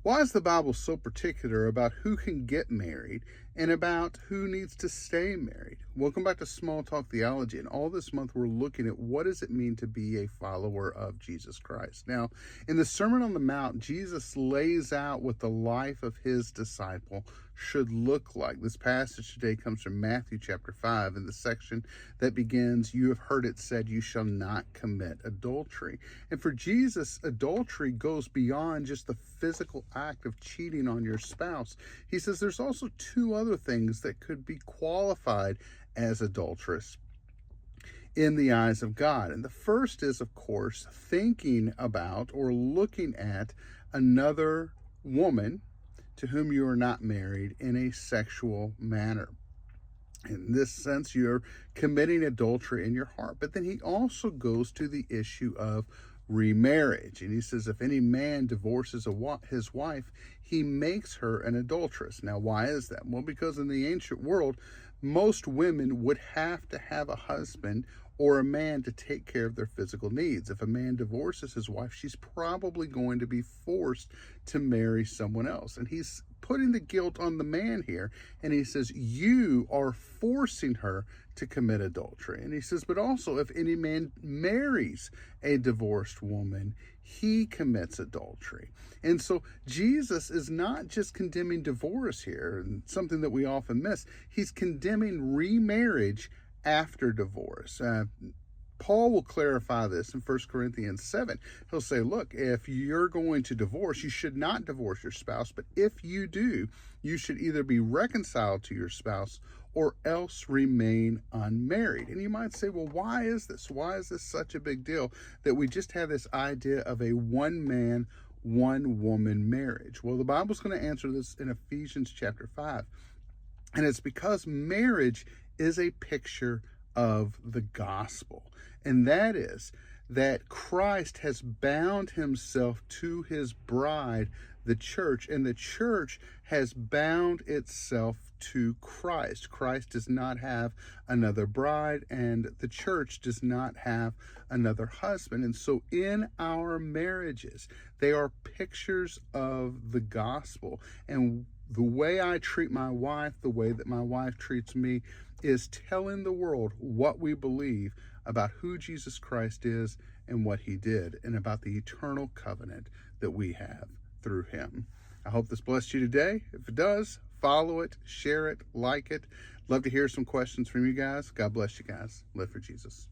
Why is the Bible so particular about who can get married and about who needs to stay married? Welcome back to Small Talk Theology. And all this month, we're looking at what does it mean to be a follower of Jesus Christ. Now, in the Sermon on the Mount, Jesus lays out what the life of his disciple should look like. This passage today comes from Matthew chapter 5 in the section that begins, "You have heard it said, you shall not commit adultery." And for Jesus, adultery goes beyond just the physical act of cheating on your spouse. He says there's also two other things that could be qualified as adulterous in the eyes of God. And the first is, of course, thinking about or looking at another woman to whom you are not married in a sexual manner. In this sense, you're committing adultery in your heart. But then he also goes to the issue of remarriage. And he says, if any man divorces his wife, he makes her an adulteress. Now, why is that? Well, because in the ancient world, most women would have to have a husband or a man to take care of their physical needs. If a man divorces his wife, she's probably going to be forced to marry someone else. And he's putting the guilt on the man here. And he says, you are forcing her to commit adultery. And he says, but also if any man marries a divorced woman, he commits adultery. And so Jesus is not just condemning divorce here, and something that we often miss. He's condemning remarriage after divorce. Paul will clarify this in 1 Corinthians 7. He'll say, look, if you're going to divorce, you should not divorce your spouse, but if you do, you should either be reconciled to your spouse or else remain unmarried. And you might say, well, why is this? Why is this such a big deal that we just have this idea of a one-man, one-woman marriage? Well, the Bible's going to answer this in Ephesians chapter 5. And it's because marriage is a picture of the gospel. And that is that Christ has bound himself to his bride, the church, and the church has bound itself to Christ. Christ does not have another bride, and the church does not have another husband. And so in our marriages, they are pictures of the gospel. And the way I treat my wife, the way that my wife treats me, is telling the world what we believe about who Jesus Christ is and what he did, and about the eternal covenant that we have through him. I hope this blessed you today. If it does, follow it, share it, like it. Love to hear some questions from you guys. God bless you guys. Live for Jesus.